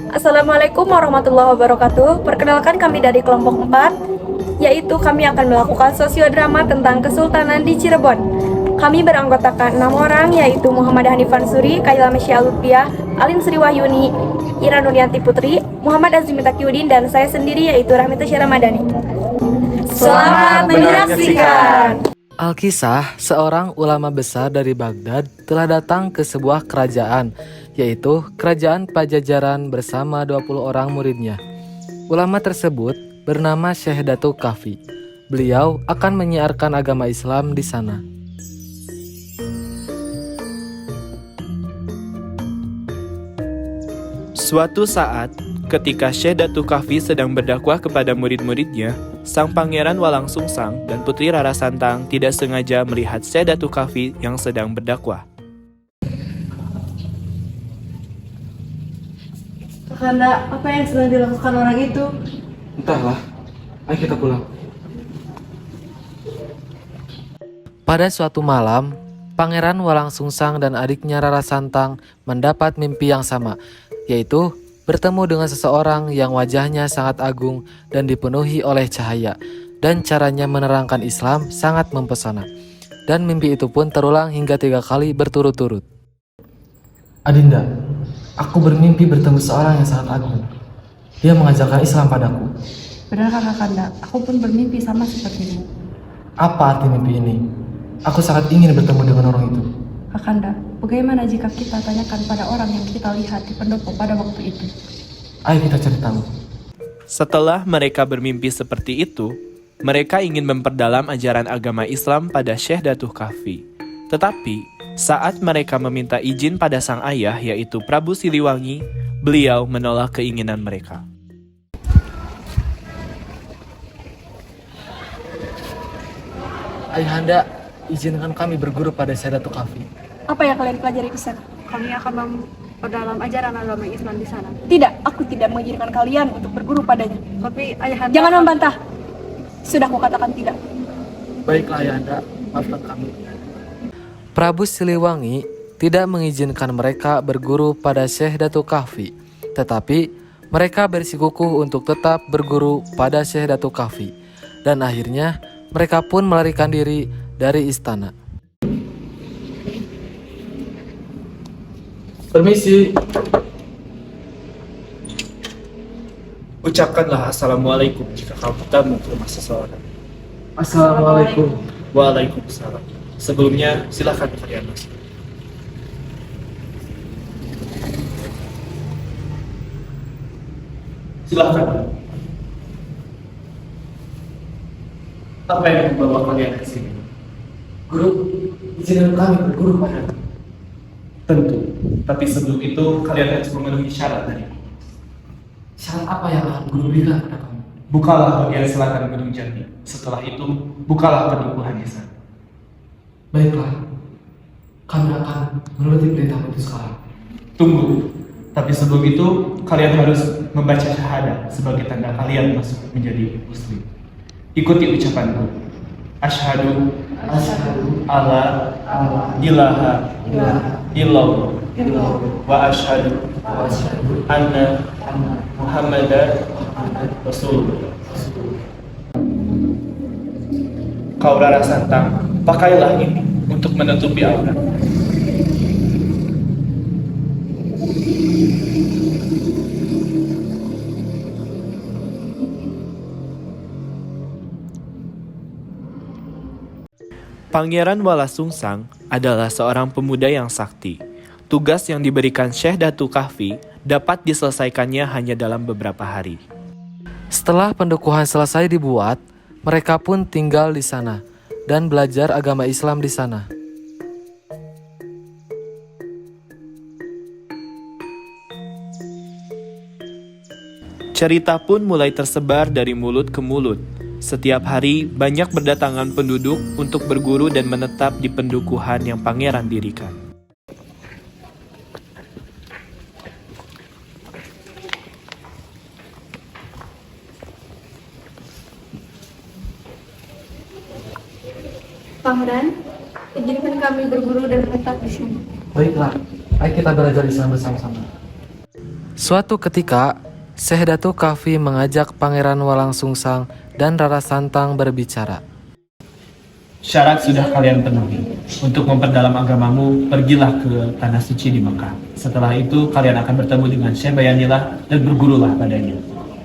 Assalamualaikum warahmatullahi wabarakatuh. Perkenalkan kami dari kelompok 4, yaitu kami akan melakukan sosiodrama tentang Kesultanan di Cirebon. Kami beranggotakan 6 orang, yaitu Muhammad Hanifan Suri, Kaila Mesya Lutfiah, Alin Sri Wahyuni, Ira Nuryanti Putri, Muhammad Azmi Takyudin, dan saya sendiri yaitu Rahmita Syah Ramadhani. Selamat menyaksikan. Al-Kisah, seorang ulama besar dari Baghdad, telah datang ke sebuah kerajaan, yaitu Kerajaan Pajajaran bersama 20 orang muridnya. Ulama tersebut bernama Syekh Datuk Kahfi. Beliau akan menyiarkan agama Islam di sana. Suatu saat, ketika Syekh Datuk Kahfi sedang berdakwah kepada murid-muridnya, Sang Pangeran Walang Sungsang dan Putri Rara Santang tidak sengaja melihat Syekh Datuk Kahfi yang sedang berdakwah. Kakanda, apa yang sedang dilakukan orang itu? Entahlah, ayo kita pulang. Pada suatu malam, Pangeran Walang Sungsang dan adiknya Rara Santang mendapat mimpi yang sama, yaitu bertemu dengan seseorang yang wajahnya sangat agung dan dipenuhi oleh cahaya, dan caranya menerangkan Islam sangat mempesona. Dan mimpi itu pun terulang hingga 3 kali berturut-turut. Adinda, aku bermimpi bertemu seorang yang sangat agung. Dia mengajarkan Islam padaku. Benarkah Kakanda? Aku pun bermimpi sama sepertimu. Apa arti mimpi ini? Aku sangat ingin bertemu dengan orang itu. Kakanda, bagaimana jika kita tanyakan pada orang yang kita lihat di pendopo pada waktu itu? Ayo kita cari tahu. Setelah mereka bermimpi seperti itu, mereka ingin memperdalam ajaran agama Islam pada Syekh Datuk Kahfi. Tetapi, saat mereka meminta izin pada sang ayah, yaitu Prabu Siliwangi, beliau menolak keinginan mereka. Ayahanda, izinkan kami berguru pada Syekh Datuk Kahfi. Apa yang kalian pelajari di sana? Kami akan memperdalam ajaran agama Islam di sana. Tidak, aku tidak mengizinkan kalian untuk berguru padanya. Tapi Ayahanda, Jangan membantah. Sudah kukatakan tidak. Baiklah Ayahanda, maafkan kami. Prabu Siliwangi tidak mengizinkan mereka berguru pada Syekh Datuk Kahfi, tetapi mereka bersikukuh untuk tetap berguru pada Syekh Datuk Kahfi, dan akhirnya mereka pun melarikan diri dari istana. Permisi. Ucapkanlah Assalamualaikum jika kamu bertemu ke rumah seseorang. Assalamualaikum. Waalaikumsalam. Sebelumnya, silakan kalian masuk. Silakan. Apa yang membawa kalian ke sini? Guru, izinkan kami berguru padamu. Tentu, tapi sebelum itu kalian harus memenuhi syarat tadi. Syarat apa yang akan guru berikan pada kami? Bukalah bagian selatan Gedung Jati. Setelah itu, bukalah pedukuhan desa. Baiklah, kami akan menuruti perintah itu sekarang. Tunggu, tapi sebelum itu kalian harus membaca syahadat sebagai tanda kalian masuk menjadi muslim. Ikuti ucapanku. Asyhadu alla ilaha illallah wa asyhadu anna Muhammadan Rasulullah. Kau Rara Santang, pakailah ini untuk menutupi aurat. Pangeran Walasungsang adalah seorang pemuda yang sakti. Tugas yang diberikan Syekh Datuk Kahfi dapat diselesaikannya hanya dalam beberapa hari. Setelah pendukuhan selesai dibuat, mereka pun tinggal di sana dan belajar agama Islam di sana. Cerita pun mulai tersebar dari mulut ke mulut. Setiap hari banyak berdatangan penduduk untuk berguru dan menetap di pendukuhan yang pangeran dirikan. Pangeran, izinkan kami berguru dan menetap di sini. Baiklah, ayo kita belajar Islam bersama-sama. Suatu ketika, Syekh Datuk Kahfi mengajak Pangeran Walang Sungsang dan Rara Santang berbicara. Syarat sudah kalian penuhi. Untuk memperdalam agamamu, pergilah ke tanah suci di Mekah. Setelah itu, kalian akan bertemu dengan Syekh Bayanilah dan bergurulah padanya.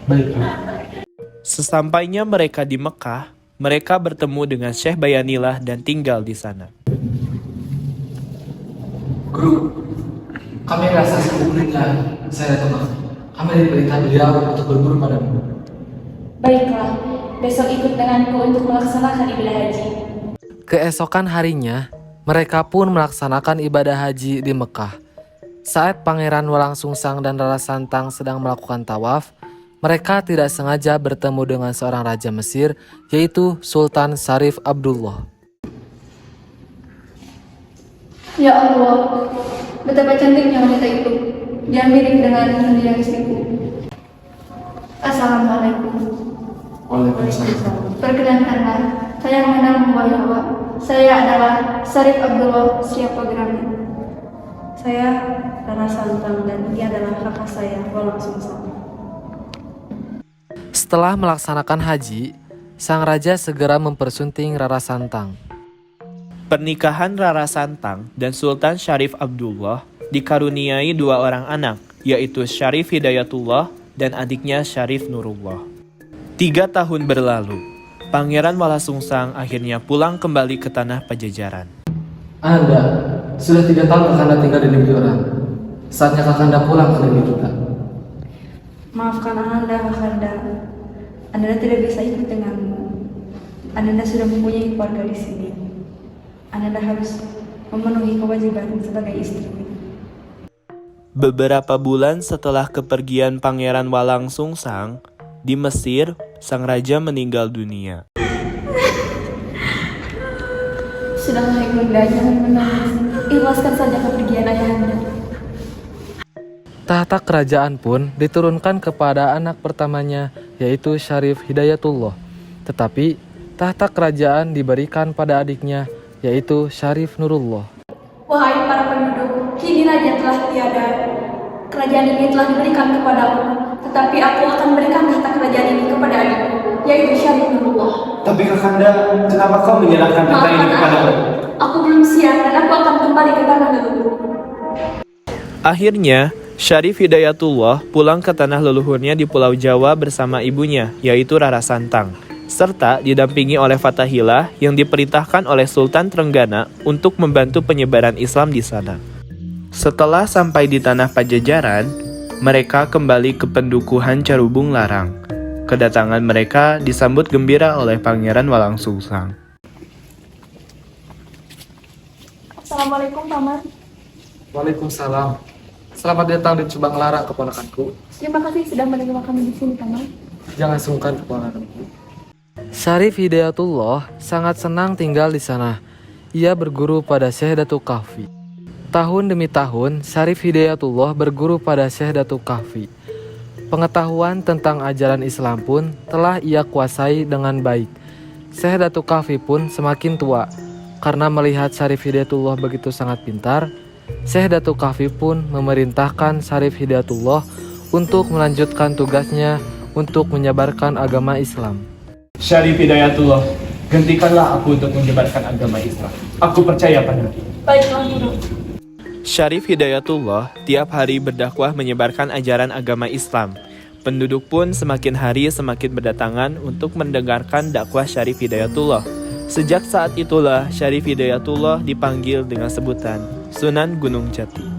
Baiklah. Sesampainya mereka di Mekah, mereka bertemu dengan Syekh Bayanilah dan tinggal di sana. Guru, kami rasa sepupunya saya Datuk. Kami diperintah beliau untuk berguru padamu. Baiklah, besok ikut denganku untuk melaksanakan ibadah haji. Keesokan harinya, mereka pun melaksanakan ibadah haji di Mekah. Saat Pangeran Walang Sungsang dan Rara Santang sedang melakukan tawaf, mereka tidak sengaja bertemu dengan seorang raja Mesir, yaitu Sultan Syarif Abdullah. Ya Allah, betapa cantiknya wanita itu. Dia mirip dengan mendiang istriku. Assalamualaikum. Waalaikumsalam. Perkenankanlah, saya mengenal wahai awak. Saya adalah Syarif Abdullah Siapagrami. Saya Rara Santang dan dia adalah kakak saya, Walang Sungsang. Setelah melaksanakan haji, sang raja segera mempersunting Rara Santang. Pernikahan Rara Santang dan Sultan Syarif Abdullah dikaruniai dua orang anak, yaitu Syarif Hidayatullah dan adiknya Syarif Nurullah. 3 tahun berlalu, Pangeran Walang Sungsang akhirnya pulang kembali ke tanah Pajajaran. Anda, sudah 3 tahun Kakanda tinggal di negeri orang. Saatnya Kakanda pulang ke negeri kita. Maafkan Ananda, Kakanda. Ananda tidak bisa ikut denganmu. Ananda sudah mempunyai keluarga di sini. Ananda harus memenuhi kewajiban sebagai istri. Beberapa bulan setelah kepergian Pangeran Walang Sungsang, di Mesir, sang raja meninggal dunia. Sudahlah Ibunda, jangan menangis. Ikhlaskan saja kepergian ayahanda. Tahta kerajaan pun diturunkan kepada anak pertamanya, yaitu Syarif Hidayatullah. Tetapi tahta kerajaan diberikan pada adiknya, yaitu Syarif Nurullah. Wahai para penduduk, kini raja telah tiada. Kerajaan ini telah diberikan kepadamu, tetapi aku akan memberikan tahta kerajaan ini kepada adikku, yaitu Syarif Nurullah. Tapi Kakanda, kenapa kau menyerahkan tahta ini kepadaku? Aku belum siap dan aku akan kembali ke tanah leluhur. Akhirnya, Syarif Hidayatullah pulang ke tanah leluhurnya di Pulau Jawa bersama ibunya, yaitu Rara Santang, serta didampingi oleh Fatahillah yang diperintahkan oleh Sultan Trenggana untuk membantu penyebaran Islam di sana. Setelah sampai di tanah Pajajaran, mereka kembali ke pendukuhan Carubung Larang. Kedatangan mereka disambut gembira oleh Pangeran Walang Sungsang. Assalamualaikum, Paman. Waalaikumsalam. Selamat datang di Cubang Larang, keponakanku. Terima kasih sudah menerima kami di sini, Paman. Jangan sungkan, keponakanku. Syarif Hidayatullah sangat senang tinggal di sana. Ia berguru pada Syekh Datuk Kahfi. Tahun demi tahun, Syarif Hidayatullah berguru pada Syekh Datuk Kahfi. Pengetahuan tentang ajaran Islam pun telah ia kuasai dengan baik. Syekh Datuk Kahfi pun semakin tua. Karena melihat Syarif Hidayatullah begitu sangat pintar, Syekh Datuk Kahfi pun memerintahkan Syarif Hidayatullah untuk melanjutkan tugasnya untuk menyebarkan agama Islam. Syarif Hidayatullah, gantikanlah aku untuk menyebarkan agama Islam. Aku percaya padamu. Baiklah, Guru. Syarif Hidayatullah tiap hari berdakwah menyebarkan ajaran agama Islam. Penduduk pun semakin hari semakin berdatangan untuk mendengarkan dakwah Syarif Hidayatullah. Sejak saat itulah Syarif Hidayatullah dipanggil dengan sebutan Sunan Gunung Jati.